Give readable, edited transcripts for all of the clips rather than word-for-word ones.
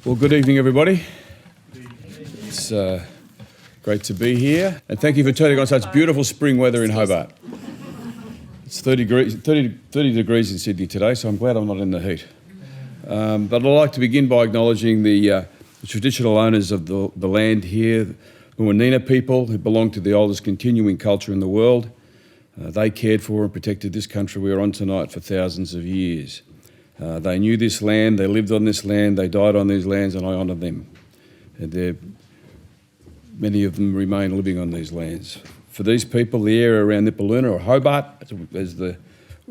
Well, good evening, everybody. It's great to be here, and thank you for turning on such beautiful spring weather in Hobart. It's 30 degrees in Sydney today, so I'm glad I'm not in the heat. But I'd like to begin by acknowledging the traditional owners of the land here, the Wanina people, who belong to the oldest continuing culture in the world. They cared for and protected this country we are on tonight for thousands of years. They knew this land, they lived on this land, they died on these lands, and I honour them. And many of them remain living on these lands. For these people, the area around Nipaluna, or Hobart, as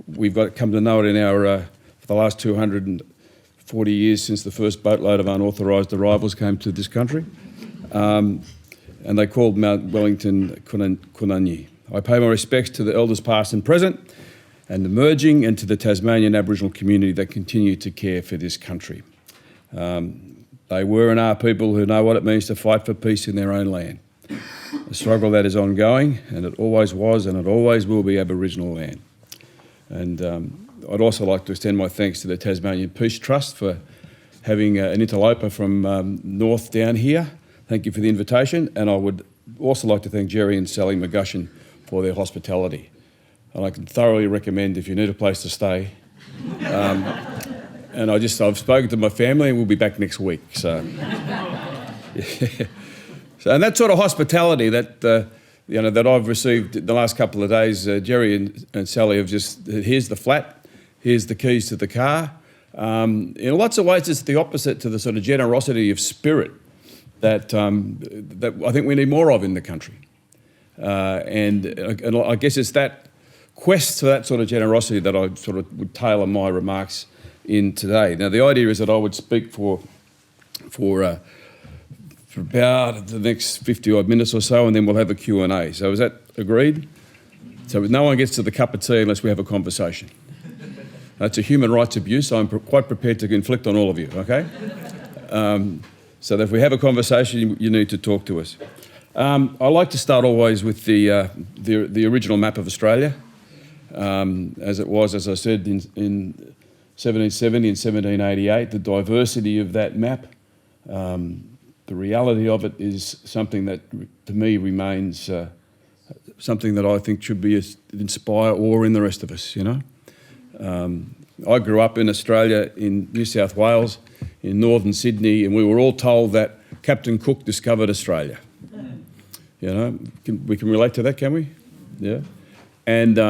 we've come to know it in our for the last 240 years since the first boatload of unauthorised arrivals came to this country, and they called Mount Wellington Kununyi. I pay my respects to the elders past and present, and emerging, and to the Tasmanian Aboriginal community that continue to care for this country. They were and are people who know what it means to fight for peace in their own land. A struggle that is ongoing, and it always was and it always will be Aboriginal land. And I'd also like to extend my thanks to the Tasmanian Peace Trust for having an interloper from north down here. Thank you for the invitation, and I would also like to thank Jerry and Sally McGushan for their hospitality. And I can thoroughly recommend if you need a place to stay. And I've spoken to my family and we'll be back next week. So, yeah. And that sort of hospitality that that I've received the last couple of days, Jerry and Sally have just, here's the flat, here's the keys to the car. In lots of ways, it's the opposite to the sort of generosity of spirit that I think we need more of in the country. And I guess it's that quest for that sort of generosity that I sort of would tailor my remarks in today. Now, the idea is that I would speak for about the next 50 odd minutes or so, and then we'll have a Q&A. So is that agreed? So no one gets to the cup of tea unless we have a conversation. That's a human rights abuse. I'm quite prepared to inflict on all of you, okay? So that if we have a conversation, you need to talk to us. I like to start always with the original map of Australia, as it was, as I said, in 1770 and 1788. The diversity of that map, the reality of it is something that, to me, remains something that I think should be inspire awe in the rest of us, you know. I grew up in Australia, in New South Wales, in northern Sydney, and we were all told that Captain Cook discovered Australia. You know, we can relate to that, can we? Yeah. And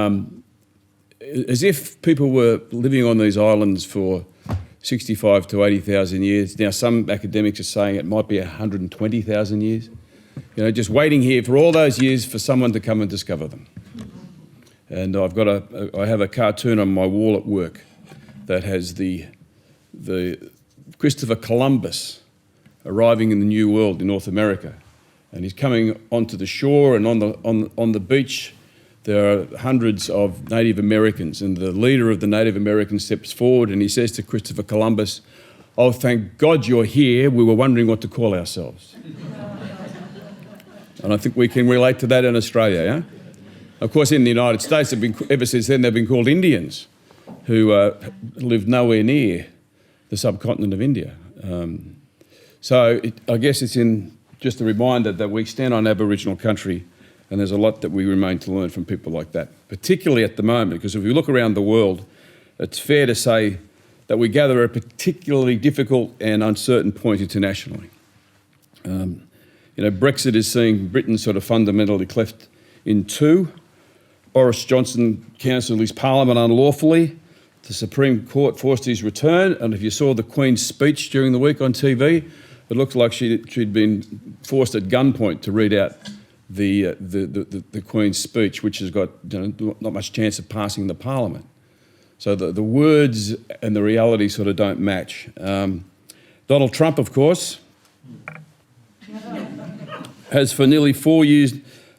as if people were living on these islands for 65 to 80,000 years. Now, some academics are saying it might be 120,000 years. You know, just waiting here for all those years for someone to come and discover them. And I have a cartoon on my wall at work that has the Christopher Columbus arriving in the New World in North America. And he's coming onto the shore, and on the beach there are hundreds of Native Americans, and the leader of the Native Americans steps forward and he says to Christopher Columbus, "Oh, thank God you're here. We were wondering what to call ourselves." And I think we can relate to that in Australia, yeah? Of course, in the United States, ever since then, they've been called Indians, who live nowhere near the subcontinent of India. I guess it's just a reminder that we stand on Aboriginal country, and there's a lot that we remain to learn from people like that, particularly at the moment, because if we look around the world, it's fair to say that we gather at a particularly difficult and uncertain point internationally. Brexit is seeing Britain sort of fundamentally cleft in two. Boris Johnson cancelled his parliament unlawfully. The Supreme Court forced his return, and if you saw the Queen's speech during the week on TV, it looked like she'd been forced at gunpoint to read out the Queen's speech, which has got not much chance of passing the Parliament. So the words and the reality sort of don't match. Donald Trump, of course, has for nearly 4 years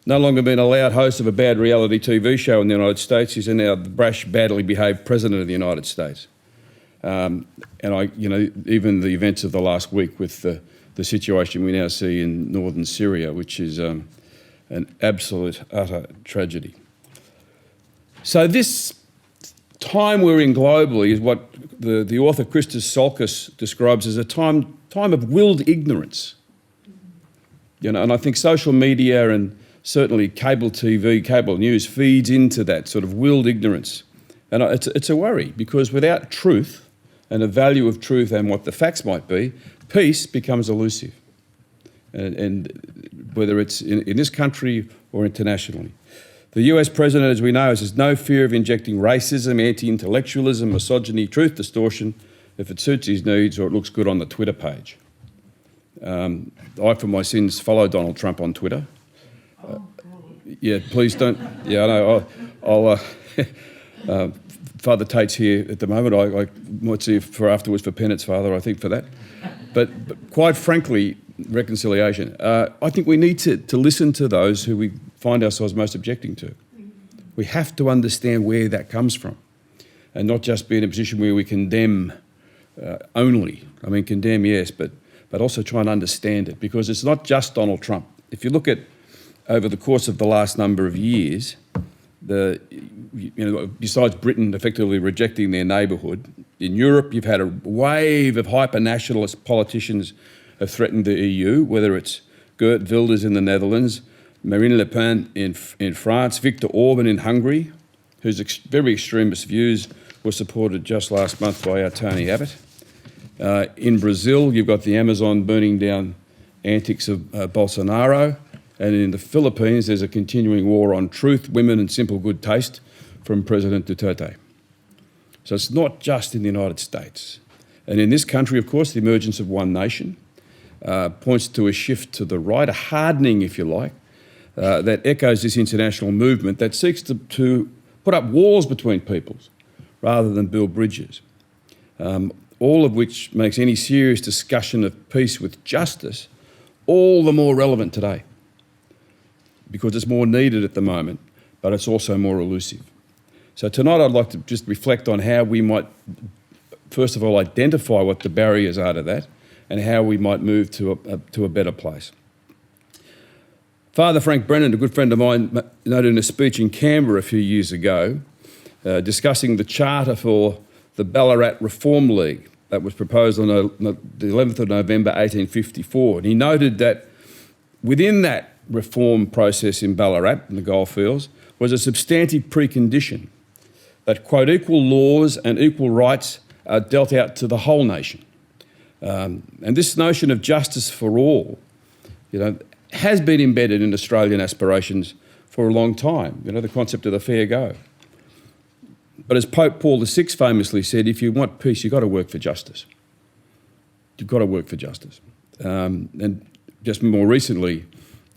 no longer been allowed host of a bad reality TV show in the United States. He's now the brash, badly behaved president of the United States. And even the events of the last week with the situation we now see in northern Syria, which is an absolute, utter tragedy. So this time we're in globally is what the author Christos Tsiolkas describes as a time of willed ignorance. And I think social media and certainly cable TV, cable news feeds into that sort of willed ignorance. And it's a worry, because without truth and the value of truth and what the facts might be, peace becomes elusive. And whether it's in this country or internationally. The US president, as we know, has no fear of injecting racism, anti-intellectualism, misogyny, truth distortion, if it suits his needs or it looks good on the Twitter page. I, for my sins, follow Donald Trump on Twitter. Yeah, please don't. Yeah, I know. I'll Father Tate's here at the moment. I might see you for afterwards for penance, Father, I think, for that. But quite frankly, reconciliation. I think we need to listen to those who we find ourselves most objecting to. We have to understand where that comes from and not just be in a position where we condemn only. I mean, condemn, yes, but also try and understand it, because it's not just Donald Trump. If you look at over the course of the last number of years, besides Britain effectively rejecting their neighbourhood, in Europe you've had a wave of hyper-nationalist politicians have threatened the EU, whether it's Geert Wilders in the Netherlands, Marine Le Pen in France, Viktor Orban in Hungary, whose very extremist views were supported just last month by our Tony Abbott. In Brazil, you've got the Amazon burning down antics of Bolsonaro. And in the Philippines, there's a continuing war on truth, women and simple good taste from President Duterte. So it's not just in the United States. And in this country, of course, the emergence of one nation points to a shift to the right, a hardening, if you like, that echoes this international movement that seeks to put up walls between peoples rather than build bridges. All of which makes any serious discussion of peace with justice all the more relevant today, because it's more needed at the moment, but it's also more elusive. So tonight I'd like to just reflect on how we might, first of all, identify what the barriers are to that and how we might move to a better place. Father Frank Brennan, a good friend of mine, noted in a speech in Canberra a few years ago, discussing the charter for the Ballarat Reform League that was proposed on the 11th of November 1854. And he noted that within that reform process in Ballarat, in the goldfields, was a substantive precondition that, quote, equal laws and equal rights are dealt out to the whole nation. And this notion of justice for all, has been embedded in Australian aspirations for a long time, the concept of the fair go. But as Pope Paul VI famously said, if you want peace, you've got to work for justice. You've got to work for justice. And just more recently,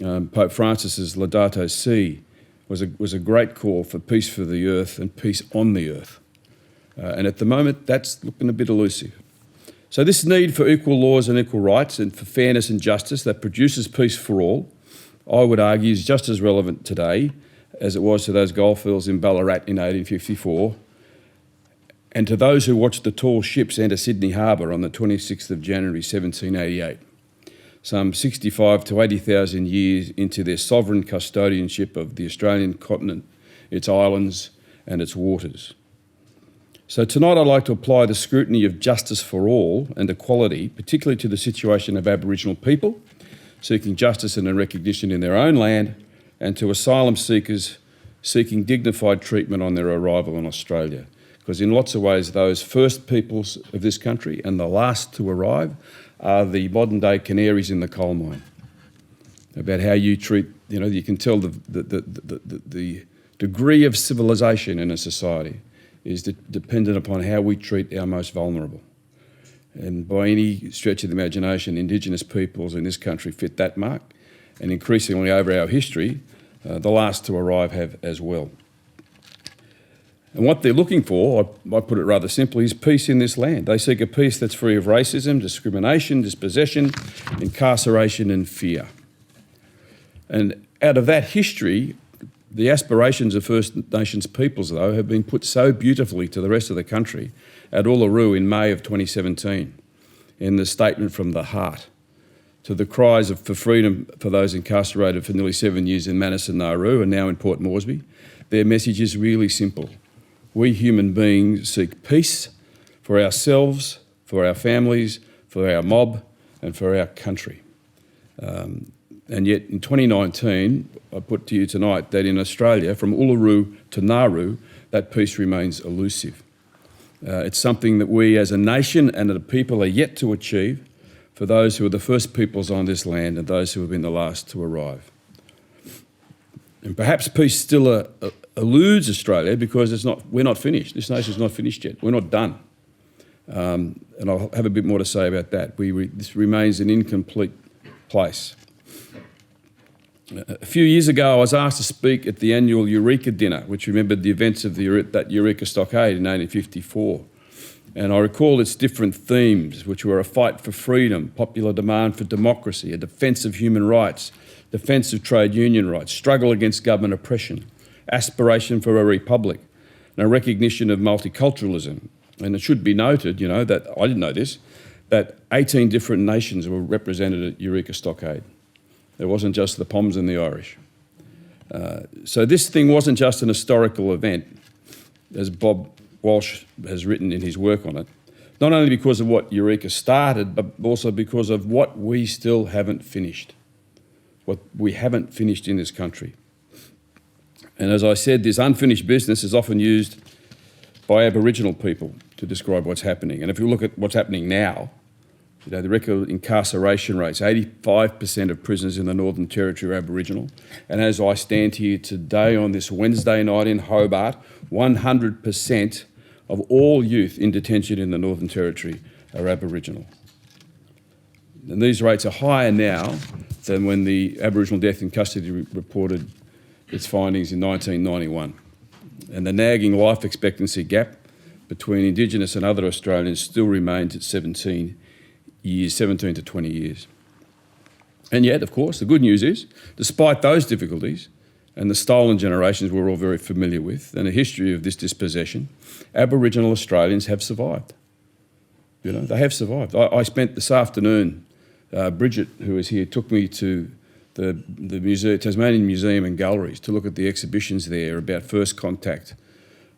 Pope Francis's Laudato Si was a great call for peace for the earth and peace on the earth. And at the moment, that's looking a bit elusive. So this need for equal laws and equal rights and for fairness and justice that produces peace for all, I would argue, is just as relevant today as it was to those goldfields in Ballarat in 1854, and to those who watched the tall ships enter Sydney Harbour on the 26th of January 1788, some 65 to 80,000 years into their sovereign custodianship of the Australian continent, its islands and its waters. So tonight I'd like to apply the scrutiny of justice for all and equality, particularly to the situation of Aboriginal people seeking justice and recognition in their own land, and to asylum seekers seeking dignified treatment on their arrival in Australia. Because in lots of ways, those first peoples of this country and the last to arrive are the modern-day canaries in the coal mine. About how you treat, you can tell the degree of civilisation in a society is dependent upon how we treat our most vulnerable. And by any stretch of the imagination, Indigenous peoples in this country fit that mark, and increasingly over our history, the last to arrive have as well. And what they're looking for, I put it rather simply, is peace in this land. They seek a peace that's free of racism, discrimination, dispossession, incarceration and fear. And out of that history, the aspirations of First Nations peoples, though, have been put so beautifully to the rest of the country at Uluru in May of 2017 in the statement from the heart, to the cries for freedom for those incarcerated for nearly 7 years in Manus and Nauru and now in Port Moresby. Their message is really simple. we human beings seek peace for ourselves, for our families, for our mob, and for our country. And yet in 2019, I put to you tonight that in Australia, from Uluru to Nauru, that peace remains elusive. It's something that we as a nation and a people are yet to achieve for those who are the first peoples on this land and those who have been the last to arrive. And perhaps peace still eludes Australia because we're not finished. This nation's not finished yet. We're not done. And I'll have a bit more to say about that. This remains an incomplete place. A few years ago, I was asked to speak at the annual Eureka dinner, which remembered the events of that Eureka Stockade in 1854. And I recall its different themes, which were a fight for freedom, popular demand for democracy, a defence of human rights, defence of trade union rights, struggle against government oppression, aspiration for a republic, and a recognition of multiculturalism. And it should be noted, that I didn't know this, that 18 different nations were represented at Eureka Stockade. It wasn't just the Poms and the Irish. So this thing wasn't just an historical event, as Bob Walsh has written in his work on it, not only because of what Eureka started, but also because of what we still haven't finished, what we haven't finished in this country. And as I said, this unfinished business is often used by Aboriginal people to describe what's happening. And if you look at what's happening now, the record incarceration rates, 85% of prisoners in the Northern Territory are Aboriginal. And as I stand here today on this Wednesday night in Hobart, 100% of all youth in detention in the Northern Territory are Aboriginal. And these rates are higher now than when the Aboriginal Death in Custody reported its findings in 1991. And the nagging life expectancy gap between Indigenous and other Australians still remains at 17 to 20 years. And yet, of course, the good news is, despite those difficulties and the stolen generations we're all very familiar with and a history of this dispossession, Aboriginal Australians have survived. They have survived. I spent this afternoon, Bridget, who was here, took me to the Tasmanian Museum and Galleries to look at the exhibitions there about first contact,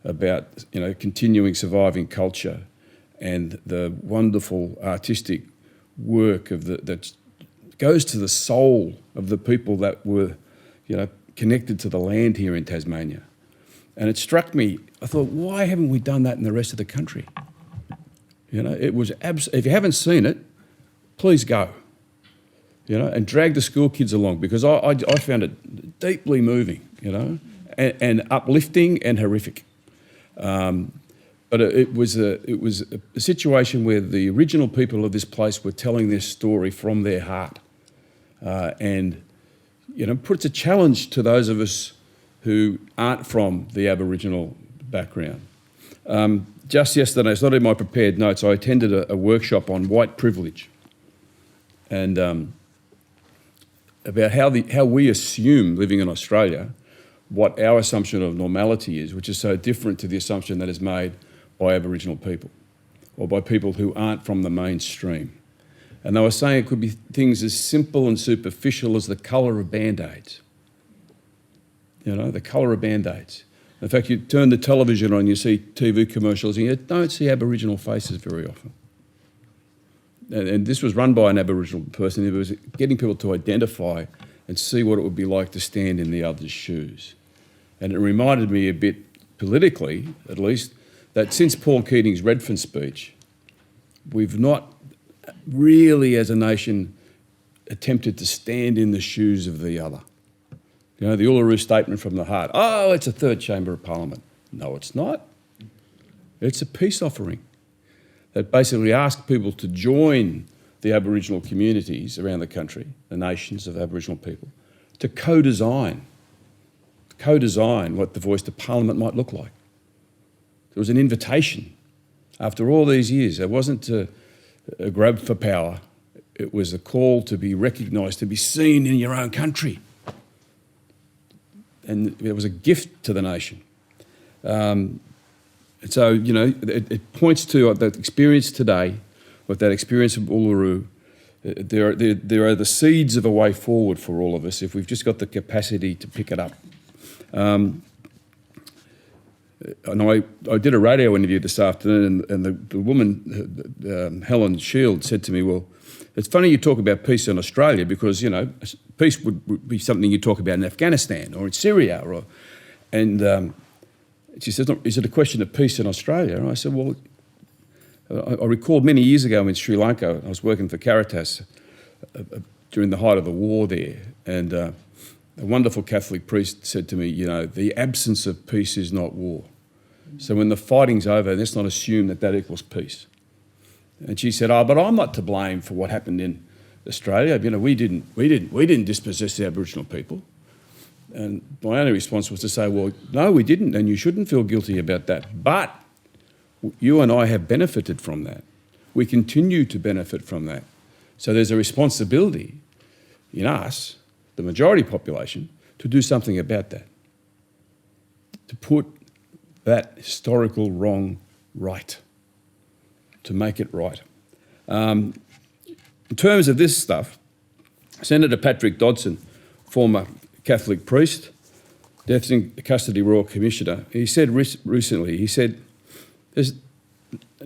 about continuing surviving culture, and the wonderful artistic work that goes to the soul of the people that were, connected to the land here in Tasmania. And it struck me, I thought, why haven't we done that in the rest of the country? It was if you haven't seen it, please go. And drag the school kids along, because I found it deeply moving, and uplifting and horrific. But it was a situation where the original people of this place were telling their story from their heart, and puts a challenge to those of us who aren't from the Aboriginal background. Just yesterday, it's not in my prepared notes, I attended a workshop on white privilege, and about how we assume, living in Australia, what our assumption of normality is, which is so different to the assumption that is made by Aboriginal people or by people who aren't from the mainstream. And they were saying it could be things as simple and superficial as the colour of Band-Aids. The colour of Band-Aids. In fact, you turn the television on, you see TV commercials, and you don't see Aboriginal faces very often. And this was run by an Aboriginal person who was getting people to identify and see what it would be like to stand in the other's shoes. And it reminded me a bit, politically at least, that since Paul Keating's Redfern speech, we've not really, as a nation, attempted to stand in the shoes of the other. The Uluru Statement from the Heart. Oh, it's a third chamber of Parliament. No, it's not. It's a peace offering that basically asks people to join the Aboriginal communities around the country, the nations of Aboriginal people, to co-design what the voice to Parliament might look like. It was an invitation. After all these years, it wasn't a grab for power. It was a call to be recognised, to be seen in your own country. And it was a gift to the nation. And so, it points to that experience today, with that experience of Uluru. There are the seeds of a way forward for all of us if we've just got the capacity to pick it up. And I did a radio interview this afternoon, and the woman, Helen Shield, said to me, well, it's funny you talk about peace in Australia because, peace would be something you talk about in Afghanistan or in Syria. And she says, is it a question of peace in Australia? And I said, well, I recall many years ago in Sri Lanka, I was working for Caritas during the height of the war there, and a wonderful Catholic priest said to me, the absence of peace is not war. So when the fighting's over, let's not assume that equals peace. And she said, but I'm not to blame for what happened in Australia. We didn't dispossess the Aboriginal people. And my only response was to say, well, no, we didn't, and you shouldn't feel guilty about that. But you and I have benefited from that. We continue to benefit from that. So there's a responsibility in us, the majority population, to do something about that, to put that historical wrong right, to make it right. In terms of this stuff, Senator Patrick Dodson, former Catholic priest, Death in Custody Royal Commissioner, he said recently,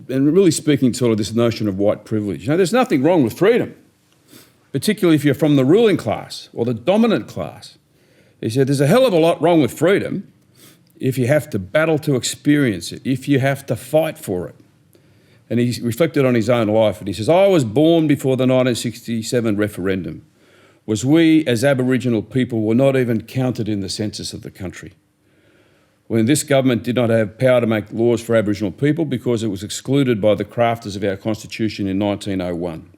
and really speaking to sort of this notion of white privilege, there's nothing wrong with freedom, particularly if you're from the ruling class or the dominant class. He said there's a hell of a lot wrong with freedom if you have to battle to experience it, if you have to fight for it. And he reflected on his own life, and he says, I was born before the 1967 referendum, was we as Aboriginal people were not even counted in the census of the country. When this government did not have power to make laws for Aboriginal people because it was excluded by the crafters of our constitution in 1901.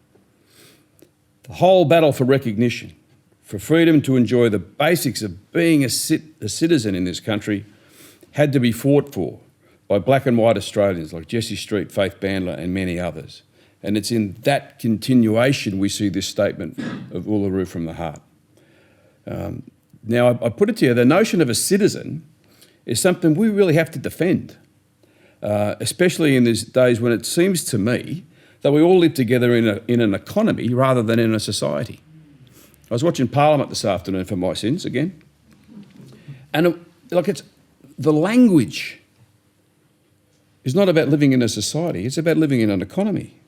The whole battle for recognition, for freedom to enjoy the basics of being a citizen in this country had to be fought for by black and white Australians like Jessie Street, Faith Bandler and many others. And it's in that continuation we see this statement of Uluru from the heart. Now, I put it to you, the notion of a citizen is something we really have to defend, especially in these days when it seems to me that we all live together in an economy rather than in a society. I was watching Parliament this afternoon for my sins again, and it's the language is not about living in a society, it's about living in an economy.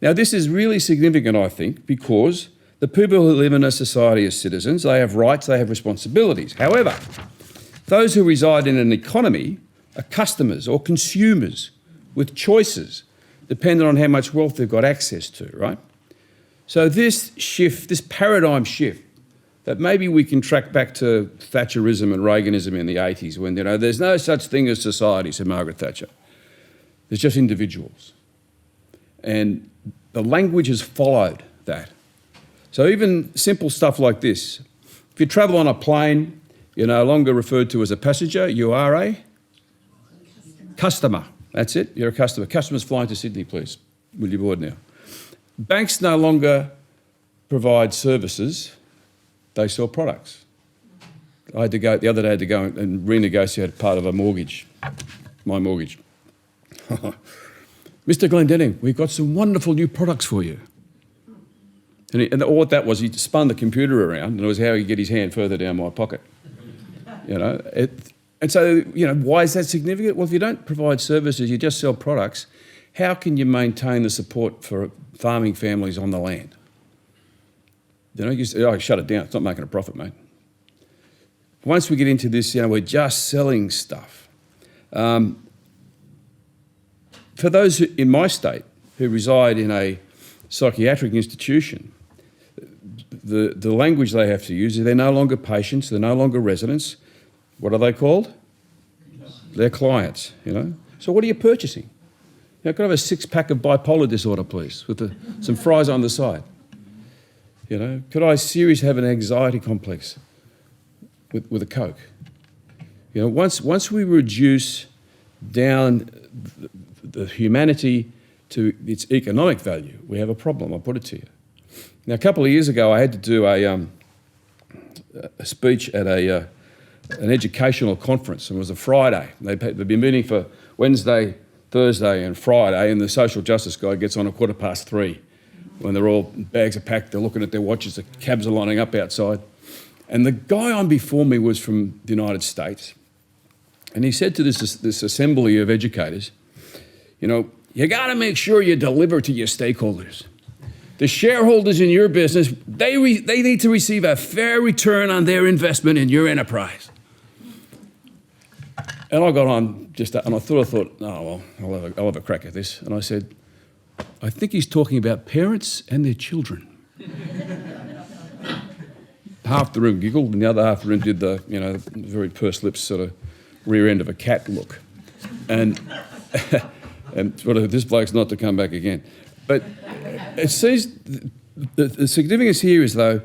Now, this is really significant, I think, because the people who live in a society as citizens, they have rights, they have responsibilities. However, those who reside in an economy are customers or consumers with choices, depending on how much wealth they've got access to, right? So this shift, this paradigm shift, that maybe we can track back to Thatcherism and Reaganism in the 80s when, there's no such thing as society, said Margaret Thatcher. There's just individuals. And the language has followed that. So even simple stuff like this, if you travel on a plane, you're no longer referred to as a passenger, you are a customer. That's it, you're a customer. Customers flying to Sydney, please. Will you board now? Banks no longer provide services, they sell products. The other day I had to go and renegotiate part of a mortgage, my mortgage. Mr. Glendenning, we've got some wonderful new products for you. And what that was, he spun the computer around, and it was how he'd get his hand further down my pocket. And so, why is that significant? Well, if you don't provide services, you just sell products, how can you maintain the support for farming families on the land? You say, shut it down, it's not making a profit, mate. Once we get into this, we're just selling stuff. For those in my state who reside in a psychiatric institution, the language they have to use is they're no longer patients, they're no longer residents. What are they called? They're clients, So what are you purchasing? Could I have a 6-pack of bipolar disorder, please, with some fries on the side? Could I seriously have an anxiety complex with a Coke? Once we reduce down the humanity to its economic value, we have a problem, I'll put it to you. Now, a couple of years ago, I had to do a speech at an educational conference, and it was a Friday. They've been meeting for Wednesday, Thursday and Friday, and the social justice guy gets on at 3:15 when they're all, bags are packed, they're looking at their watches, the cabs are lining up outside. And the guy on before me was from the United States, And he said to this assembly of educators, you got to make sure you deliver to your stakeholders. The shareholders in your business, they need to receive a fair return on their investment in your enterprise. And I got on and I thought, oh, well, I'll have a crack at this. And I said, I think he's talking about parents and their children. Half the room giggled and the other half of the room did the, very pursed lips sort of rear end of a cat look. And sort of, this bloke's not to come back again. But it sees the significance here is, though,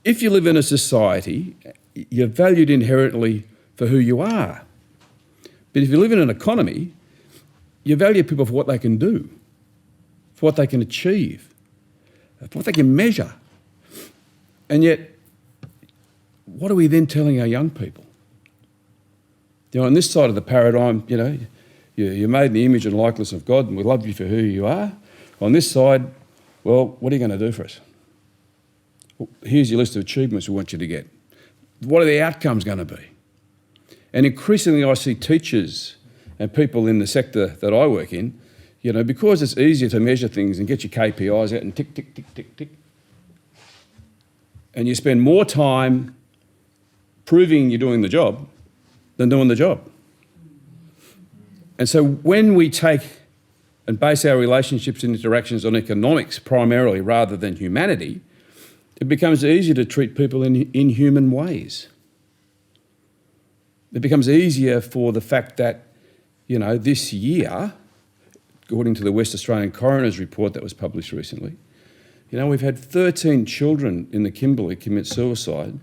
if you live in a society, you're valued inherently for who you are. But if you live in an economy, you value people for what they can do, for what they can achieve, for what they can measure. And yet, what are we then telling our young people? On this side of the paradigm, you're made in the image and likeness of God and we love you for who you are. On this side, well, what are you going to do for us? Well, here's your list of achievements we want you to get. What are the outcomes going to be? And increasingly I see teachers and people in the sector that I work in, because it's easier to measure things and get your KPIs out and tick, tick, tick, tick, tick. And you spend more time proving you're doing the job than doing the job. And so when we take and base our relationships and interactions on economics primarily rather than humanity, it becomes easier to treat people in inhuman ways. It becomes easier for the fact that, this year, according to the West Australian Coroner's report that was published recently, we've had 13 children in the Kimberley commit suicide,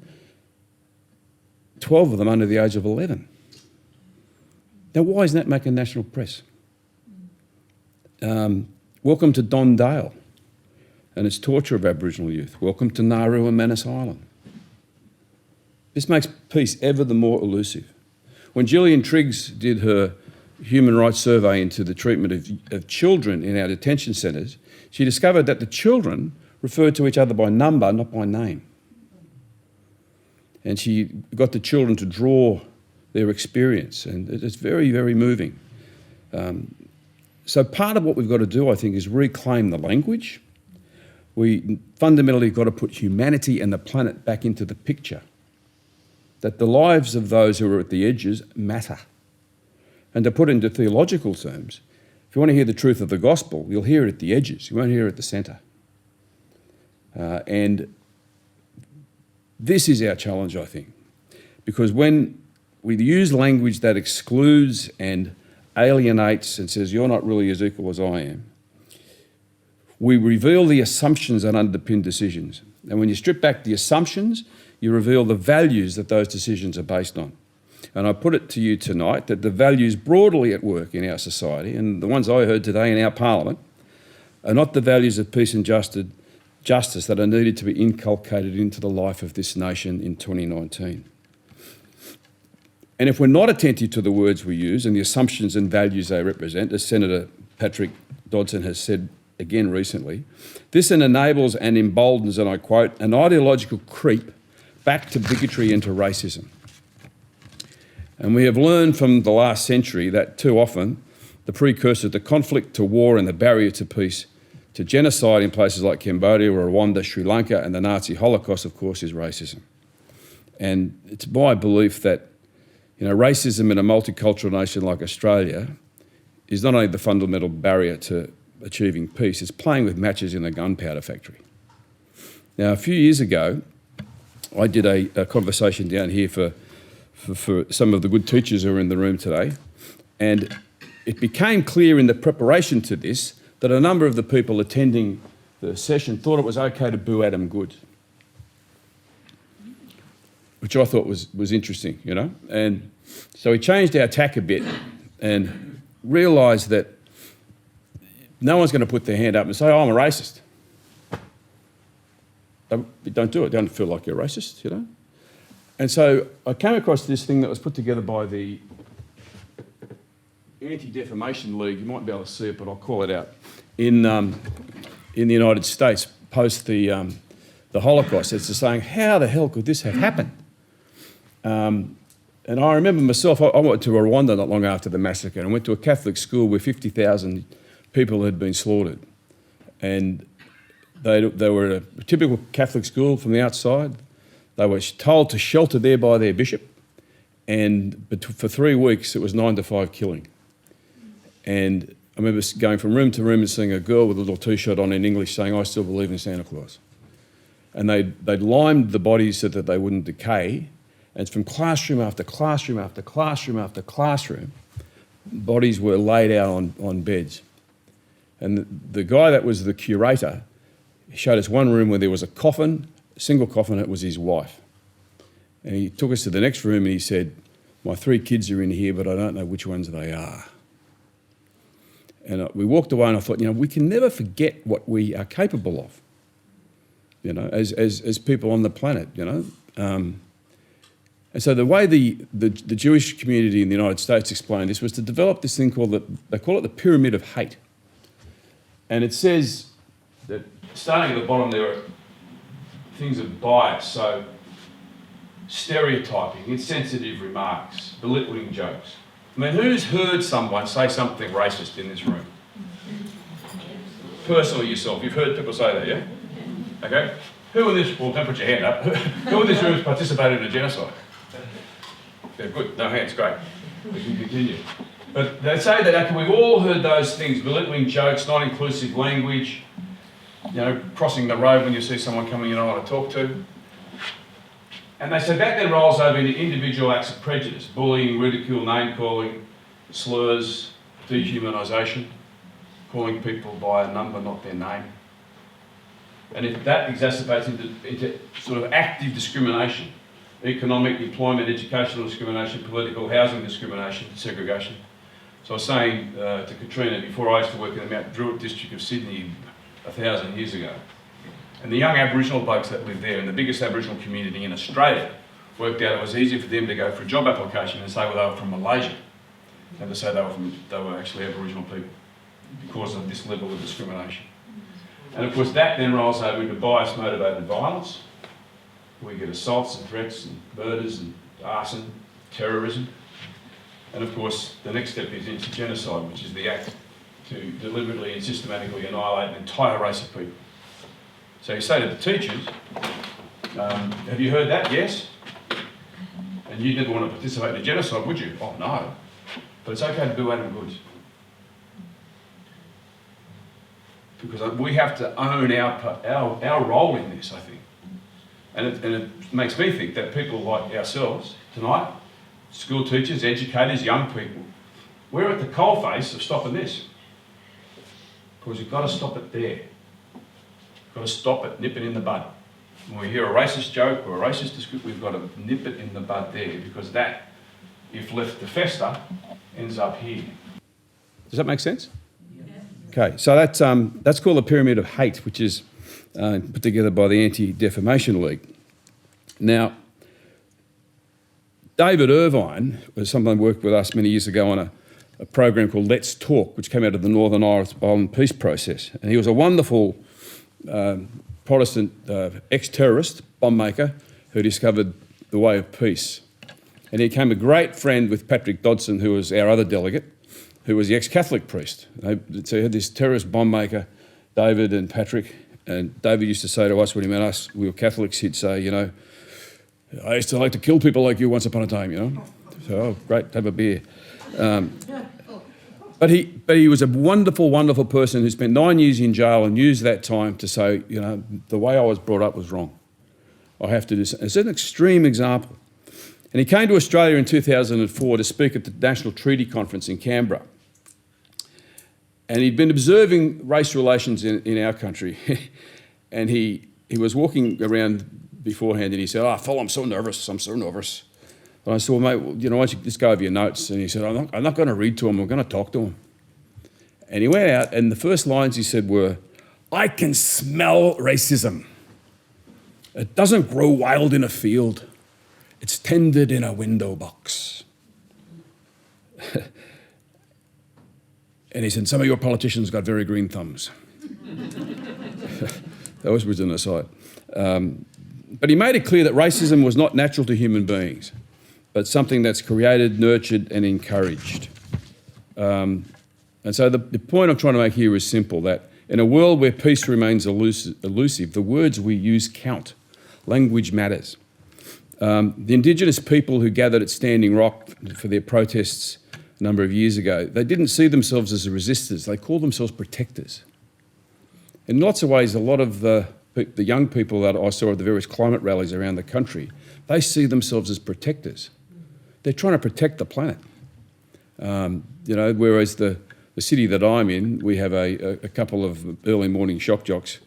12 of them under the age of 11. Now, why isn't that making national press? Welcome to Don Dale and its torture of Aboriginal youth. Welcome to Nauru and Manus Island. This makes peace ever the more elusive. When Gillian Triggs did her human rights survey into the treatment of children in our detention centres, she discovered that the children referred to each other by number, not by name. And she got the children to draw their experience, and it's very, very moving. So part of what we've got to do, I think, is reclaim the language. We fundamentally got to put humanity and the planet back into the picture, that the lives of those who are at the edges matter. And to put it into theological terms, if you want to hear the truth of the gospel, you'll hear it at the edges, you won't hear it at the centre. And this is our challenge, I think, because when we use language that excludes and alienates and says, you're not really as equal as I am, we reveal the assumptions that underpin decisions. And when you strip back the assumptions, you reveal the values that those decisions are based on. And I put it to you tonight that the values broadly at work in our society, and the ones I heard today in our parliament, are not the values of peace and justice that are needed to be inculcated into the life of this nation in 2019. And if we're not attentive to the words we use and the assumptions and values they represent, as Senator Patrick Dodson has said again recently, this enables and emboldens, and I quote, an ideological creep back to bigotry and to racism. And we have learned from the last century that too often the precursor to conflict, to war and the barrier to peace, to genocide in places like Cambodia, Rwanda, Sri Lanka and the Nazi Holocaust, of course, is racism. And it's my belief that racism in a multicultural nation like Australia is not only the fundamental barrier to achieving peace, it's playing with matches in a gunpowder factory. Now, a few years ago, I did a conversation down here for some of the good teachers who are in the room today, and it became clear in the preparation to this that a number of the people attending the session thought it was okay to boo Adam Good, which I thought was interesting, And so we changed our tack a bit and realised that no one's going to put their hand up and say, oh, I'm a racist. Don't do it. Don't feel like you're a racist, And so I came across this thing that was put together by the Anti-Defamation League. You might be able to see it, but I'll call it out. In the United States, post the Holocaust, it's saying, how the hell could this have happened? And I remember myself, I went to Rwanda not long after the massacre, and I went to a Catholic school where 50,000 people had been slaughtered. And they were a typical Catholic school from the outside. They were told to shelter there by their bishop, and for 3 weeks it was 9 to 5 killing. And I remember going from room to room and seeing a girl with a little T-shirt on in English saying, "I still believe in Santa Claus." And they'd limed the bodies so that they wouldn't decay. And from classroom after classroom after classroom after classroom, bodies were laid out on beds. And the guy that was the curator showed us one room where there was a coffin, a single coffin, it was his wife. And he took us to the next room and he said, "My 3 kids are in here, but I don't know which ones they are." And we walked away and I thought, we can never forget what we are capable of, as people on the planet, And so the way the Jewish community in the United States explained this was to develop this thing called they call it the pyramid of hate. And it says that starting at the bottom there are things of bias, so stereotyping, insensitive remarks, belittling jokes. I mean, who's heard someone say something racist in this room? Personally yourself, you've heard people say that, yeah? Okay. Who in this, well, don't put your hand up, who in this room has participated in a genocide? Yeah, good, no hands, great. We can continue. But they say that, okay, we've all heard those things, belittling jokes, not inclusive language, crossing the road when you see someone coming you don't want to talk to. And they say that then rolls over into individual acts of prejudice, bullying, ridicule, name-calling, slurs, dehumanisation, calling people by a number, not their name. And if that exacerbates into sort of active discrimination, economic, employment, educational discrimination, political, housing discrimination, segregation. So I was saying to Katrina before, I used to work in the Mount Druitt district of Sydney 1,000 years ago. And the young Aboriginal blokes that lived there in the biggest Aboriginal community in Australia worked out it was easier for them to go for a job application and say, well, they were from Malaysia, than to say they were actually Aboriginal people because of this level of discrimination. And of course that then rolls over into bias-motivated violence. We get assaults and threats and murders and arson, terrorism. And of course the next step is into genocide, which is the act to deliberately and systematically annihilate an entire race of people. So you say to the teachers, have you heard that? Yes. And you'd never want to participate in a genocide, would you? Oh no. But it's okay to do Adam goods. Because we have to own our role in this, I think. And it makes me think that people like ourselves tonight, school teachers, educators, young people, we're at the coalface of stopping this. Because you've got to stop it there. You've got to stop it, nip it in the bud. When we hear a racist joke or a racist description, we've got to nip it in the bud there, because that, if left to fester, ends up here. Does that make sense? Okay, so that's called the Pyramid of Hate, which is put together by the Anti-Defamation League. Now, David Irvine was someone who worked with us many years ago on a program called Let's Talk, which came out of the Northern Ireland peace process. And he was a wonderful Protestant ex-terrorist, bomb maker, who discovered the way of peace. And he became a great friend with Patrick Dodson, who was our other delegate, who was the ex-Catholic priest. So you had this terrorist bomb maker, David and Patrick, and David used to say to us when he met us, we were Catholics, he'd say, I used to like to kill people like you once upon a time, So, oh, great, have a beer. But he was a wonderful, wonderful person who spent 9 years in jail and used that time to say, the way I was brought up was wrong. I have to do something. It's an extreme example. And he came to Australia in 2004 to speak at the National Treaty Conference in Canberra. And he'd been observing race relations in our country. And he was walking around beforehand and he said, Phil, I'm so nervous. And I said, well, mate, why don't you just go over your notes? And he said, I'm not going to read to him, I'm going to talk to him. And he went out and the first lines he said were, I can smell racism. It doesn't grow wild in a field. It's tended in a window box. And he said, some of your politicians got very green thumbs. That was an aside. But he made it clear that racism was not natural to human beings. but something that's created, nurtured and encouraged. And so the point I'm trying to make here is simple, that in a world where peace remains elusive, the words we use count. Language matters. The Indigenous people who gathered at Standing Rock for their protests a number of years ago, they didn't see themselves as resistors, they called themselves protectors. In lots of ways, a lot of the young people that I saw at the various climate rallies around the country, they see themselves as protectors. They're trying to protect the planet. Whereas the city that I'm in, we have a couple of early morning shock jocks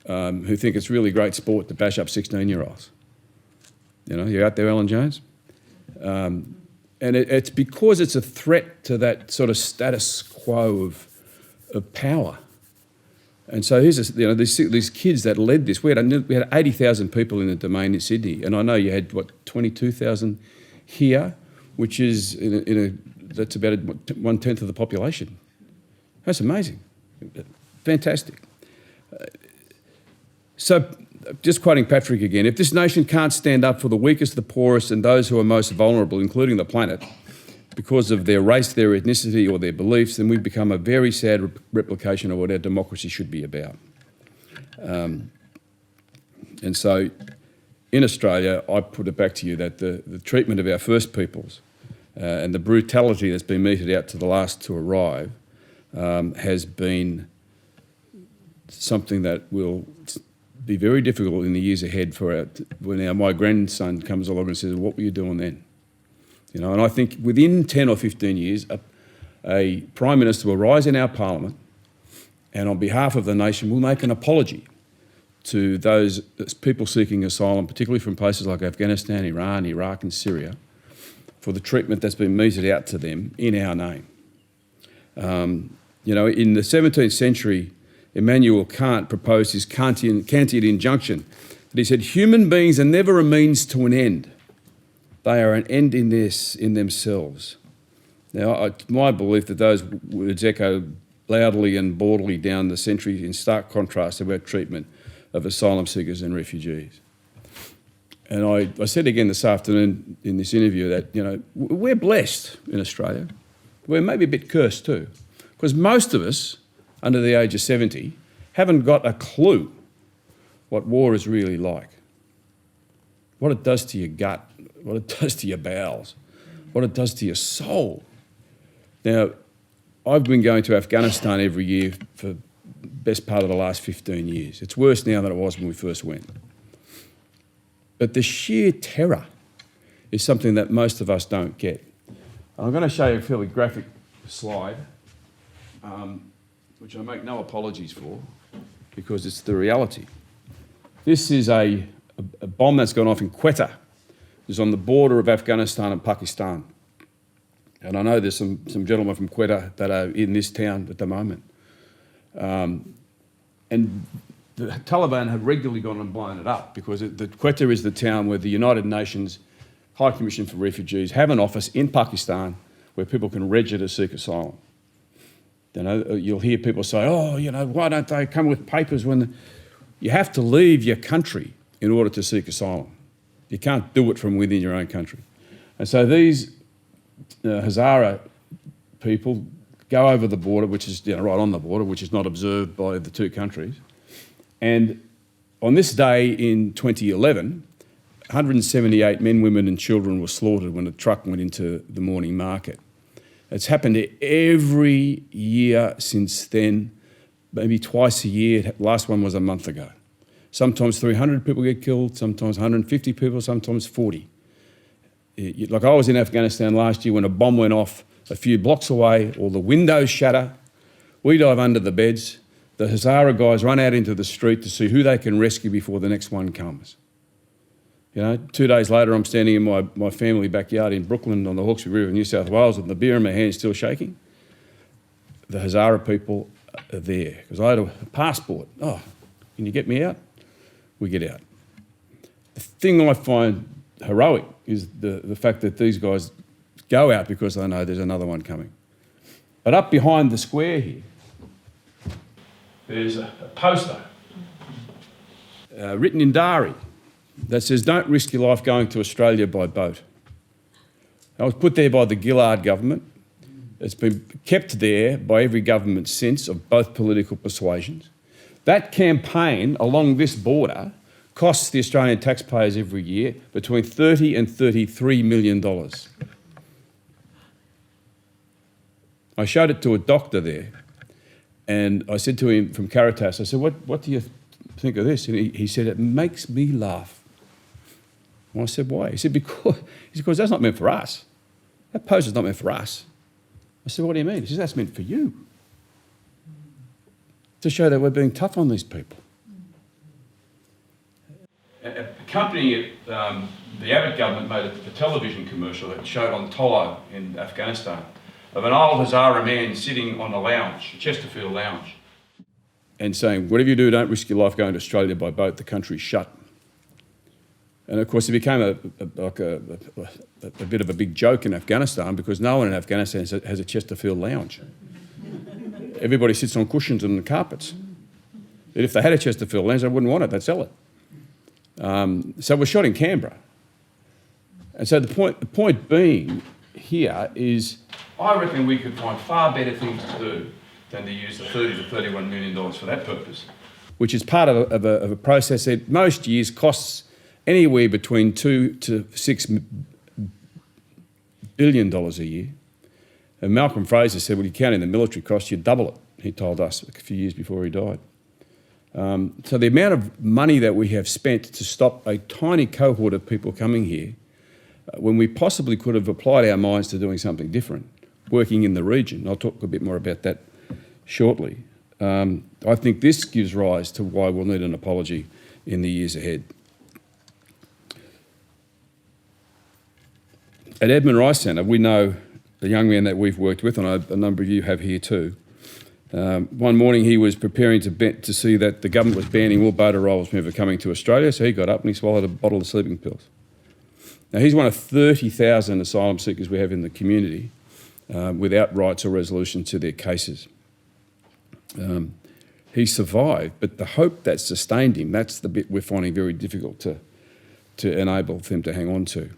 who think it's really great sport to bash up 16-year-olds. You out there, Alan Jones? And it's because it's a threat to that sort of status quo of power. And so here's these kids that led this. We had 80,000 people in the Domain in Sydney, and I know you had 22,000 here, which is that's about 1/10 of the population. That's amazing, fantastic. So, just quoting Patrick again, if this nation can't stand up for the weakest, the poorest, and those who are most vulnerable, including the planet, because of their race, their ethnicity, or their beliefs, then we become a very sad replication of what our democracy should be about. And so, in Australia, I put it back to you that the treatment of our First Peoples and the brutality that's been meted out to the last to arrive has been something that will be very difficult in the years ahead when my grandson comes along and says, "What were you doing then?" And I think within 10 or 15 years, a Prime Minister will rise in our Parliament and on behalf of the nation will make an apology to those people seeking asylum, particularly from places like Afghanistan, Iran, Iraq and Syria, for the treatment that's been meted out to them in our name. In the 17th century, Immanuel Kant proposed his Kantian injunction that he said, human beings are never a means to an end. They are an end in themselves. Now, it's my belief that those words echo loudly and boldly down the centuries in stark contrast to our treatment of asylum seekers and refugees. And I said again this afternoon in this interview that, we're blessed in Australia. We're maybe a bit cursed too, because most of us, under the age of 70, haven't got a clue what war is really like, what it does to your gut, what it does to your bowels, what it does to your soul. Now, I've been going to Afghanistan every year for the best part of the last 15 years. It's worse now than it was when we first went. But the sheer terror is something that most of us don't get. I'm going to show you a fairly graphic slide, which I make no apologies for, because it's the reality. This is a bomb that's gone off in Quetta. It's on the border of Afghanistan and Pakistan. And I know there's some gentlemen from Quetta that are in this town at the moment. And the Taliban have regularly gone and blown it up because Quetta is the town where the United Nations High Commission for Refugees have an office in Pakistan where people can register to seek asylum. You'll hear people say, why don't they come with papers when... You have to leave your country in order to seek asylum. You can't do it from within your own country. And so these Hazara people go over the border, which is right on the border, which is not observed by the two countries. And on this day in 2011, 178 men, women and children were slaughtered when a truck went into the morning market. It's happened every year since then, maybe twice a year. Last one was a month ago. Sometimes 300 people get killed, sometimes 150 people, sometimes 40. Like I was in Afghanistan last year when a bomb went off a few blocks away, all the windows shatter, we dive under the beds, the Hazara guys run out into the street to see who they can rescue before the next one comes. 2 days later, I'm standing in my family backyard in Brooklyn on the Hawkesbury River, New South Wales, with the beer in my hand still shaking. The Hazara people are there, because I had a passport. Oh, can you get me out? We get out. The thing I find heroic is the fact that these guys go out because they know there's another one coming. But up behind the square here, there's a poster written in Dari that says, "Don't risk your life going to Australia by boat." I was put there by the Gillard government. It's been kept there by every government since, of both political persuasions. That campaign along this border costs the Australian taxpayers every year between $30 and $33 million. I showed it to a doctor there, and I said to him from Caritas, I said, what do you think of this? And he said, it makes me laugh. And I said, why? He said, because that's not meant for us. That post is not meant for us. I said, what do you mean? He said, that's meant for you. To show that we're being tough on these people. Accompanying it, the Abbott government made a television commercial that showed on Tolo in Afghanistan of an old Hazara man sitting on a lounge, a Chesterfield lounge, and saying, whatever you do, don't risk your life going to Australia by boat, the country's shut. And of course it became a bit of a big joke in Afghanistan, because no one in Afghanistan has a Chesterfield lounge. Everybody sits on cushions and carpets. And if they had a Chesterfield lounge, they wouldn't want it, they'd sell it. So it was shot in Canberra. And so the point being here is, I reckon we could find far better things to do than to use the $30 to $31 million for that purpose, which is part of a process that most years costs anywhere between $2 to $6 billion a year. And Malcolm Fraser said, well, you count in the military costs, you double it, he told us a few years before he died. So the amount of money that we have spent to stop a tiny cohort of people coming here, when we possibly could have applied our minds to doing something different, working in the region. I'll talk a bit more about that shortly. I think this gives rise to why we'll need an apology in the years ahead. At Edmund Rice Centre, we know a young man that we've worked with, and a number of you have here too. One morning he was preparing to see that the government was banning all boater roles from ever coming to Australia, so he got up and he swallowed a bottle of sleeping pills. Now he's one of 30,000 asylum seekers we have in the community without rights or resolution to their cases. He survived, but the hope that sustained him, that's the bit we're finding very difficult to enable them to hang on to.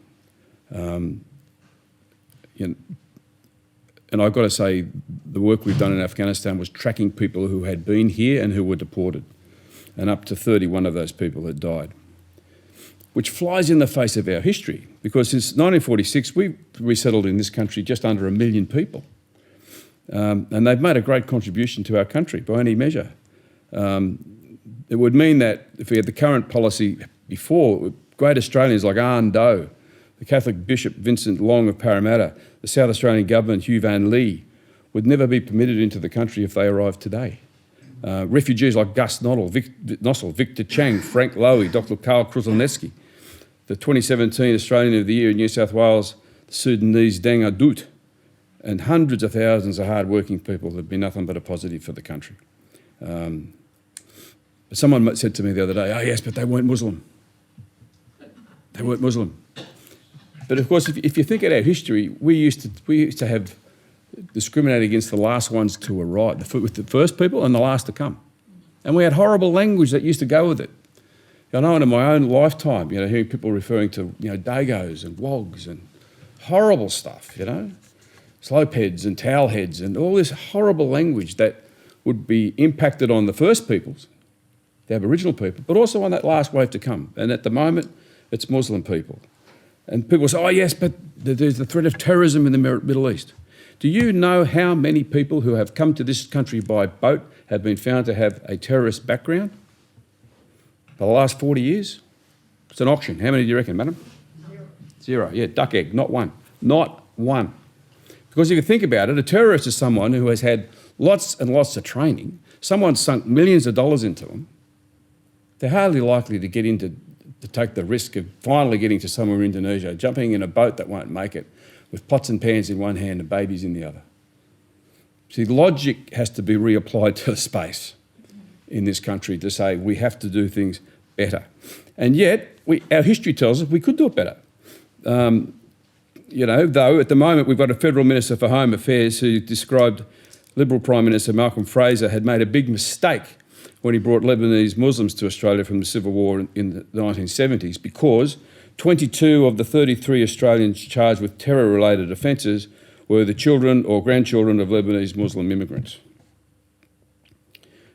And I've got to say, the work we've done in Afghanistan was tracking people who had been here and who were deported. And up to 31 of those people had died. Which flies in the face of our history, because since 1946, we've resettled in this country just under 1 million people. And they've made a great contribution to our country by any measure. It would mean that if we had the current policy before, great Australians like Arne Doe, the Catholic Bishop Vincent Long of Parramatta, the South Australian government, Hugh Van Lee, would never be permitted into the country if they arrived today. Refugees like Gus Nossel, Victor Chang, Frank Lowy, Dr. Karl Kruszelnicki, the 2017 Australian of the Year in New South Wales, the Sudanese Deng Adut, and hundreds of thousands of hard-working people have been nothing but a positive for the country. Someone said to me the other day, oh yes, but they weren't Muslim. They weren't Muslim. But of course, if you think of our history, we used to have discriminated against the last ones to arrive, with the first people and the last to come. And we had horrible language that used to go with it. I know in my own lifetime, hearing people referring to, dagos and wogs and horrible stuff, slopeheads and towelheads and all this horrible language that would be impacted on the first peoples, the Aboriginal people, but also on that last wave to come. And at the moment, it's Muslim people. And people say, oh yes, but there's the threat of terrorism in the Middle East. Do you know how many people who have come to this country by boat have been found to have a terrorist background for the last 40 years? It's an auction. How many do you reckon, madam? Zero. Yeah, duck egg, not one. Not one. Because if you think about it, a terrorist is someone who has had lots and lots of training. Someone's sunk millions of dollars into them. They're hardly likely to get into to take the risk of finally getting to somewhere in Indonesia, jumping in a boat that won't make it, with pots and pans in one hand and babies in the other. See, logic has to be reapplied to the space in this country to say we have to do things better. And yet, our history tells us we could do it better. Though at the moment we've got a Federal Minister for Home Affairs who described Liberal Prime Minister Malcolm Fraser had made a big mistake when he brought Lebanese Muslims to Australia from the Civil War in the 1970s, because 22 of the 33 Australians charged with terror-related offences were the children or grandchildren of Lebanese Muslim immigrants.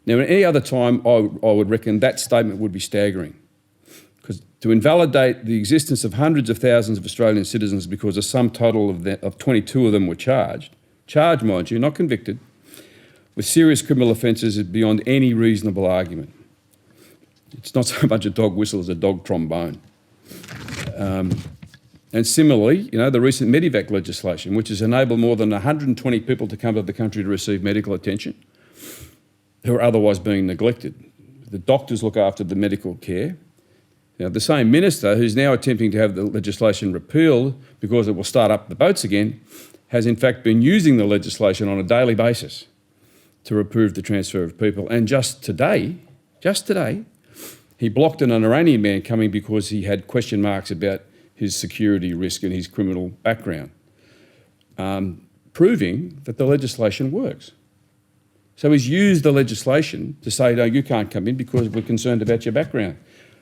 Now, at any other time, I would reckon that statement would be staggering, because to invalidate the existence of hundreds of thousands of Australian citizens because a sum total of 22 of them were charged, mind you, not convicted, with serious criminal offences is beyond any reasonable argument. It's not so much a dog whistle as a dog trombone. And similarly, the recent Medivac legislation, which has enabled more than 120 people to come to the country to receive medical attention who are otherwise being neglected. The doctors look after the medical care. The same minister who's now attempting to have the legislation repealed because it will start up the boats again, has in fact been using the legislation on a daily basis to approve the transfer of people. And just today, he blocked an Iranian man coming because he had question marks about his security risk and his criminal background, proving that the legislation works. So he's used the legislation to say, no, you can't come in because we're concerned about your background,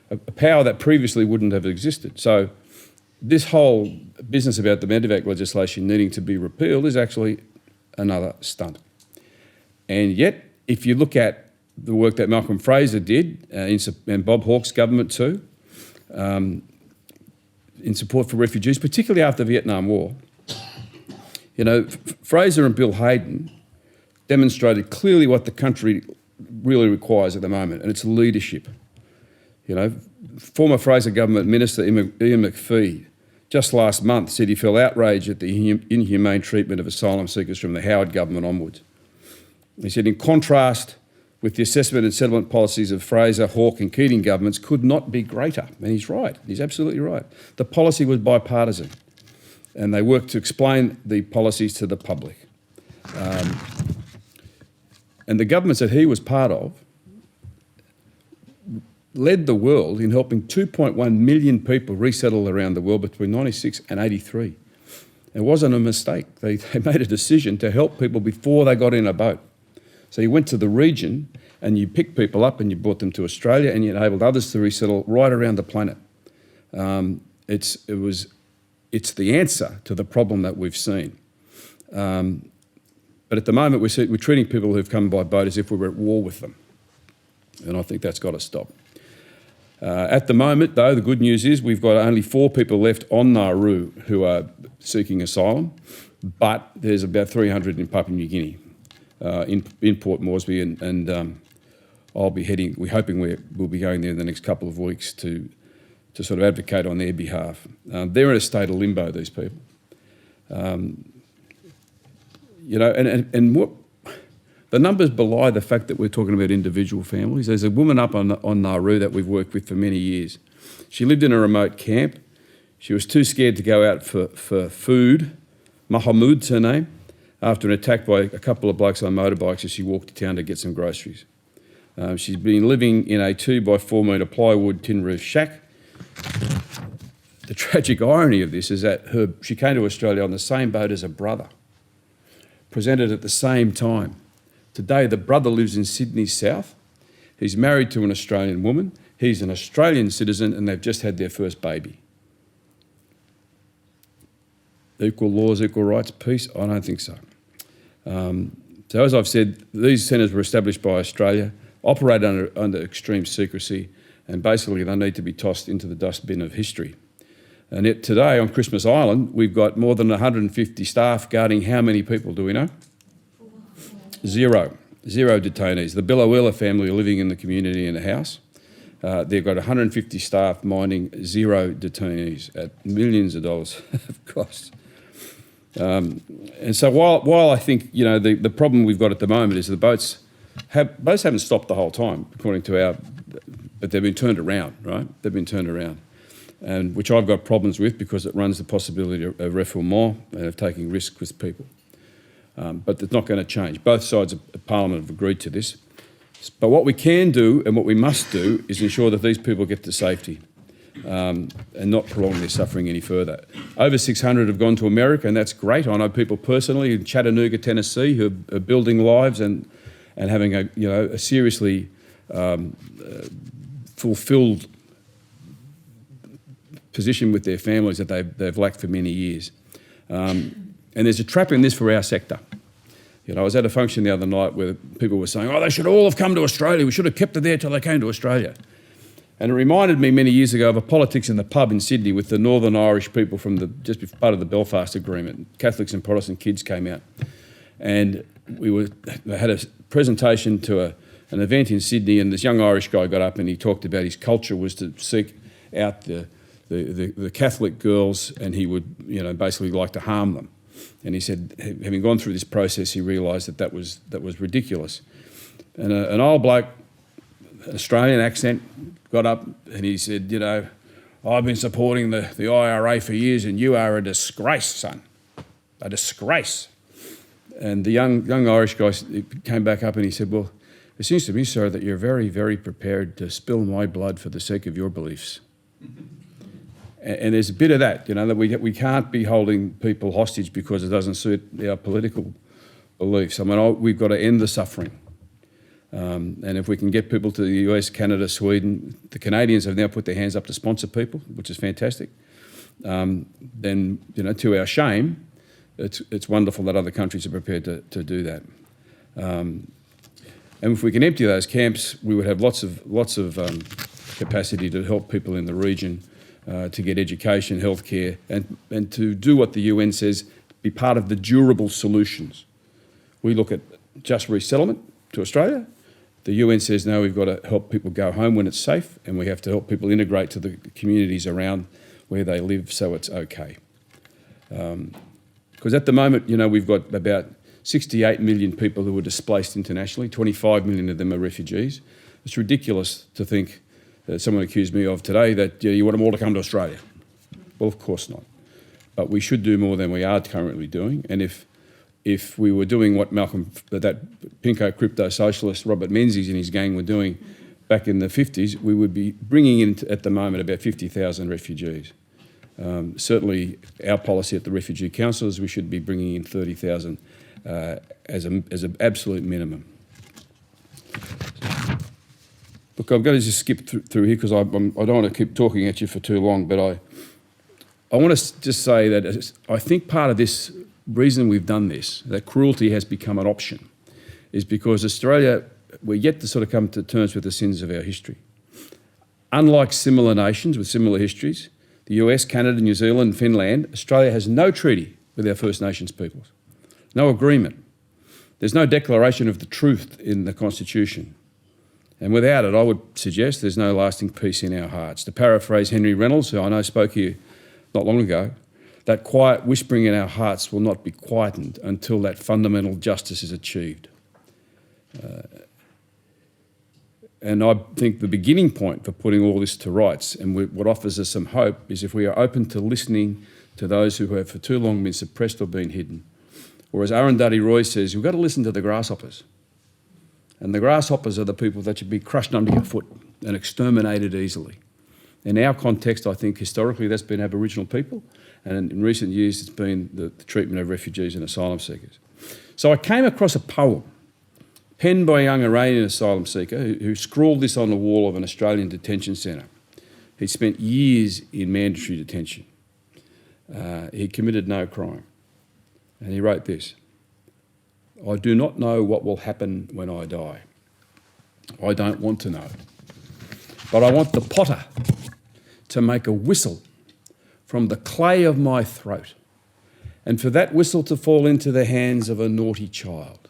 a power that previously wouldn't have existed. So this whole business about the Medivac legislation needing to be repealed is actually another stunt. And yet, if you look at the work that Malcolm Fraser did, and Bob Hawke's government too, in support for refugees, particularly after the Vietnam War, Fraser and Bill Hayden demonstrated clearly what the country really requires at the moment, and it's leadership. Former Fraser government minister Ian McPhee just last month said he felt outraged at the inhumane treatment of asylum seekers from the Howard government onwards. He said, in contrast with the assessment and settlement policies of Fraser, Hawke and Keating governments could not be greater. And he's right, he's absolutely right. The policy was bipartisan and they worked to explain the policies to the public. And the governments that he was part of led the world in helping 2.1 million people resettle around the world between 96 and 83. It wasn't a mistake. They made a decision to help people before they got in a boat. So you went to the region and you picked people up and you brought them to Australia and you enabled others to resettle right around the planet. It's the answer to the problem that we've seen. But at the moment we're treating people who've come by boat as if we were at war with them. And I think that's got to stop. At the moment, though, the good news is we've got only 4 people left on Nauru who are seeking asylum, but there's about 300 in Papua New Guinea, in Port Moresby, and we're hoping we'll be going there in the next couple of weeks to sort of advocate on their behalf. They're in a state of limbo, these people. And what the numbers belie the fact that we're talking about individual families. There's a woman up on Nauru that we've worked with for many years. She lived in a remote camp. She was too scared to go out for food. Mahamud's her name, after an attack by a couple of blokes on motorbikes as she walked to town to get some groceries. She's been living in a 2x4 metre plywood tin roof shack. The tragic irony of this is that she came to Australia on the same boat as her brother, presented at the same time. Today, the brother lives in Sydney South. He's married to an Australian woman. He's an Australian citizen and they've just had their first baby. Equal laws, equal rights, peace? I don't think so. So as I've said, these centres were established by Australia, operate under extreme secrecy, and basically they need to be tossed into the dustbin of history. And yet today on Christmas Island, we've got more than 150 staff guarding how many people, do we know? Zero detainees. The Billawila family are living in the community in a house. They've got 150 staff minding 0 detainees at millions of dollars of costs. And so while I think the problem we've got at the moment is the boats haven't stopped the whole time, according to but they've been turned around, right? They've been turned around, and which I've got problems with because it runs the possibility of refoulement and of taking risks with people. But it's not going to change. Both sides of Parliament have agreed to this. But what we can do and what we must do is ensure that these people get to safety and not prolong their suffering any further. Over 600 have gone to America, and that's great. I know people personally in Chattanooga, Tennessee, who are building lives and having a seriously fulfilled position with their families that they've lacked for many years. And there's a trap in this for our sector. I was at a function the other night where people were saying, they should all have come to Australia. We should have kept it there till they came to Australia. And it reminded me many years ago of a politics in the pub in Sydney with the Northern Irish people from just part of the Belfast Agreement. Catholics and Protestant kids came out. And they had a presentation to an event in Sydney, and this young Irish guy got up and he talked about his culture was to seek out the Catholic girls, and he would basically like to harm them. And he said, having gone through this process, he realised that was ridiculous. And an old bloke, Australian accent, got up and he said, I've been supporting the IRA for years, and you are a disgrace, son. A disgrace. And the young Irish guy came back up and he said, well, it seems to me, sir, that you're very, very prepared to spill my blood for the sake of your beliefs. And there's a bit of that, that we can't be holding people hostage because it doesn't suit our political beliefs. I mean, we've got to end the suffering. And if we can get people to the US, Canada, Sweden, the Canadians have now put their hands up to sponsor people, which is fantastic. Then, to our shame, it's wonderful that other countries are prepared to do that. And if we can empty those camps, we would have lots of capacity to help people in the region to get education, healthcare, and to do what the UN says, be part of the durable solutions. We look at just resettlement to Australia. The UN says, no, we've got to help people go home when it's safe, and we have to help people integrate to the communities around where they live so it's okay. Because at the moment, we've got about 68 million people who are displaced internationally, 25 million of them are refugees. It's ridiculous to think, someone accused me of today, that you want them all to come to Australia. Well, of course not. But we should do more than we are currently doing. And if we were doing what that pinko crypto socialist Robert Menzies and his gang were doing back in the 50s, we would be bringing in at the moment about 50,000 refugees. Certainly our policy at the Refugee Council is we should be bringing in 30,000 as an absolute minimum. Look, I'm going to just skip through here because I don't want to keep talking at you for too long, but I want to just say that I think part of this reason we've done this, that cruelty has become an option, is because Australia, we're yet to sort of come to terms with the sins of our history. Unlike similar nations with similar histories, the US, Canada, New Zealand, Finland, Australia has no treaty with our First Nations peoples, no agreement. There's no declaration of the truth in the Constitution. And without it, I would suggest there's no lasting peace in our hearts. To paraphrase Henry Reynolds, who I know spoke here not long ago, that quiet whispering in our hearts will not be quietened until that fundamental justice is achieved. And I think the beginning point for putting all this to rights, and what offers us some hope, is if we are open to listening to those who have for too long been suppressed or been hidden. Or as Arundhati Roy says, you've got to listen to the grasshoppers. And the grasshoppers are the people that should be crushed under your foot and exterminated easily. In our context, I think historically that's been Aboriginal people, and in recent years it's been the treatment of refugees and asylum seekers. So I came across a poem penned by a young Iranian asylum seeker who scrawled this on the wall of an Australian detention centre. He'd spent years in mandatory detention. He committed no crime. And he wrote this: I do not know what will happen when I die. I don't want to know. But I want the potter to make a whistle from the clay of my throat, and for that whistle to fall into the hands of a naughty child,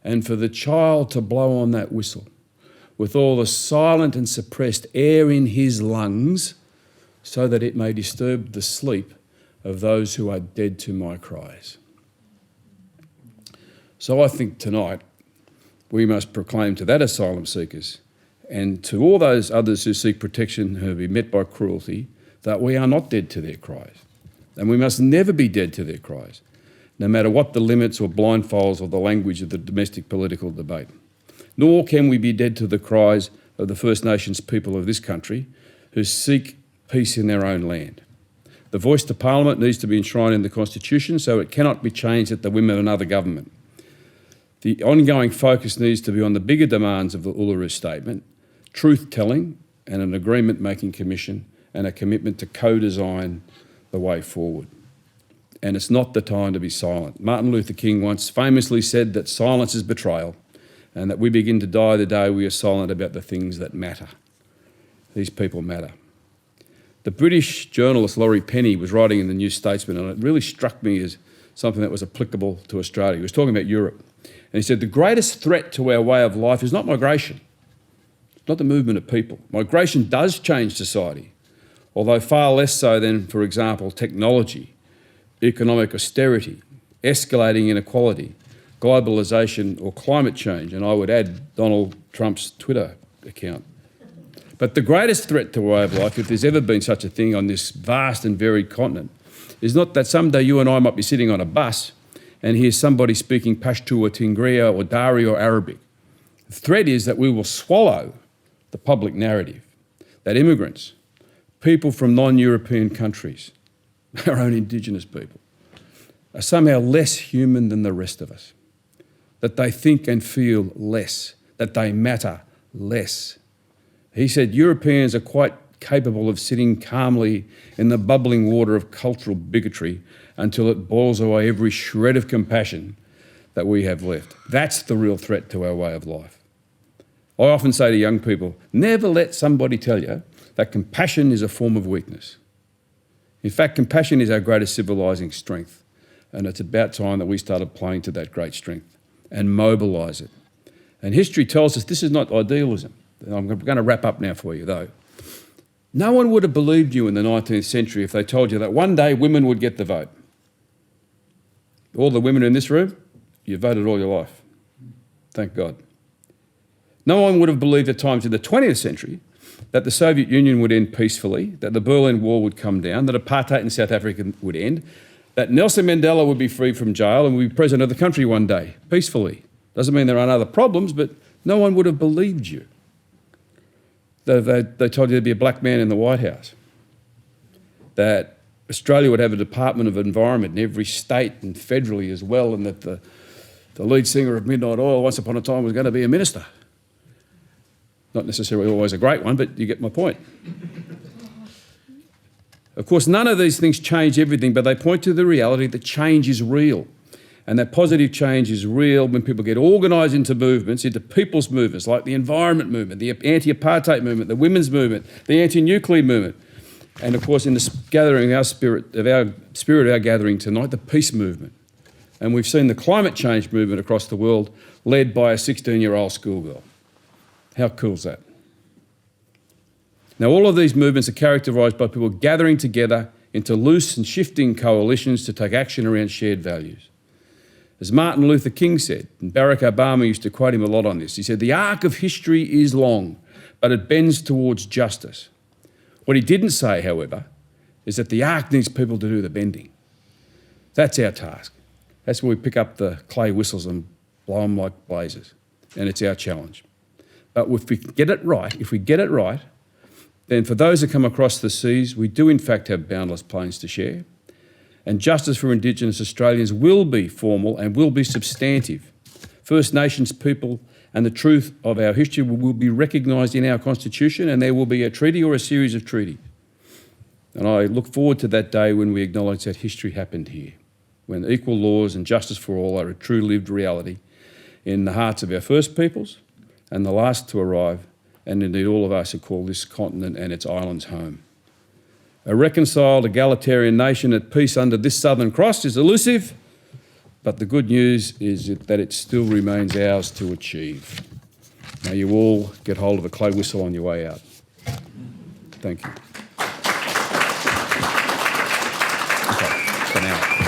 and for the child to blow on that whistle with all the silent and suppressed air in his lungs, so that it may disturb the sleep of those who are dead to my cries. So I think tonight we must proclaim to that asylum seekers and to all those others who seek protection, who have been met by cruelty, that we are not dead to their cries. And we must never be dead to their cries, no matter what the limits or blindfolds or the language of the domestic political debate. Nor can we be dead to the cries of the First Nations people of this country who seek peace in their own land. The voice to Parliament needs to be enshrined in the Constitution, so it cannot be changed at the whim of another government. The ongoing focus needs to be on the bigger demands of the Uluru Statement, truth-telling and an agreement-making commission, and a commitment to co-design the way forward. And it's not the time to be silent. Martin Luther King once famously said that silence is betrayal, and that we begin to die the day we are silent about the things that matter. These people matter. The British journalist Laurie Penny was writing in the New Statesman, and it really struck me as something that was applicable to Australia. He was talking about Europe. And he said, the greatest threat to our way of life is not migration. It's not the movement of people. Migration does change society, although far less so than, for example, technology, economic austerity, escalating inequality, globalisation or climate change, and I would add Donald Trump's Twitter account. But the greatest threat to our way of life, if there's ever been such a thing on this vast and varied continent, is not that someday you and I might be sitting on a bus and hear somebody speaking Pashto or Tingriya or Dari or Arabic. The threat is that we will swallow the public narrative, that immigrants, people from non-European countries, our own Indigenous people, are somehow less human than the rest of us, that they think and feel less, that they matter less. He said Europeans are quite capable of sitting calmly in the bubbling water of cultural bigotry until it boils away every shred of compassion that we have left. That's the real threat to our way of life. I often say to young people, never let somebody tell you that compassion is a form of weakness. In fact, compassion is our greatest civilising strength, and it's about time that we started playing to that great strength and mobilise it. And history tells us this is not idealism. I'm going to wrap up now for you, though. No one would have believed you in the 19th century if they told you that one day women would get the vote. All the women in this room, you voted all your life. Thank God. No one would have believed at times in the 20th century that the Soviet Union would end peacefully, that the Berlin Wall would come down, that apartheid in South Africa would end, that Nelson Mandela would be freed from jail and would be president of the country one day, peacefully. Doesn't mean there aren't other problems, but no one would have believed you. They told you there'd be a black man in the White House, that Australia would have a Department of Environment in every state and federally as well, and that the lead singer of Midnight Oil once upon a time was going to be a minister. Not necessarily always a great one, but you get my point. Of course, none of these things change everything, but they point to the reality that change is real. And that positive change is real when people get organised into movements, into people's movements, like the environment movement, the anti-apartheid movement, the women's movement, the anti-nuclear movement. And of course, in the gathering, our spirit of our gathering tonight, the peace movement. And we've seen the climate change movement across the world led by a 16-year-old schoolgirl. How cool is that? Now, all of these movements are characterised by people gathering together into loose and shifting coalitions to take action around shared values. As Martin Luther King said, and Barack Obama used to quote him a lot on this, he said, the arc of history is long, but it bends towards justice. What he didn't say, however, is that the arc needs people to do the bending. That's our task. That's where we pick up the clay whistles and blow them like blazes, and it's our challenge. But if we get it right, then for those that come across the seas, we do in fact have boundless plains to share. And justice for Indigenous Australians will be formal and will be substantive. First Nations people and the truth of our history will be recognised in our Constitution, and there will be a treaty or a series of treaties. And I look forward to that day when we acknowledge that history happened here, when equal laws and justice for all are a true lived reality in the hearts of our first peoples and the last to arrive, and indeed all of us who call this continent and its islands home. A reconciled, egalitarian nation at peace under this Southern Cross is elusive, but the good news is that it still remains ours to achieve. May you all get hold of a clay whistle on your way out. Thank you. Okay, for now.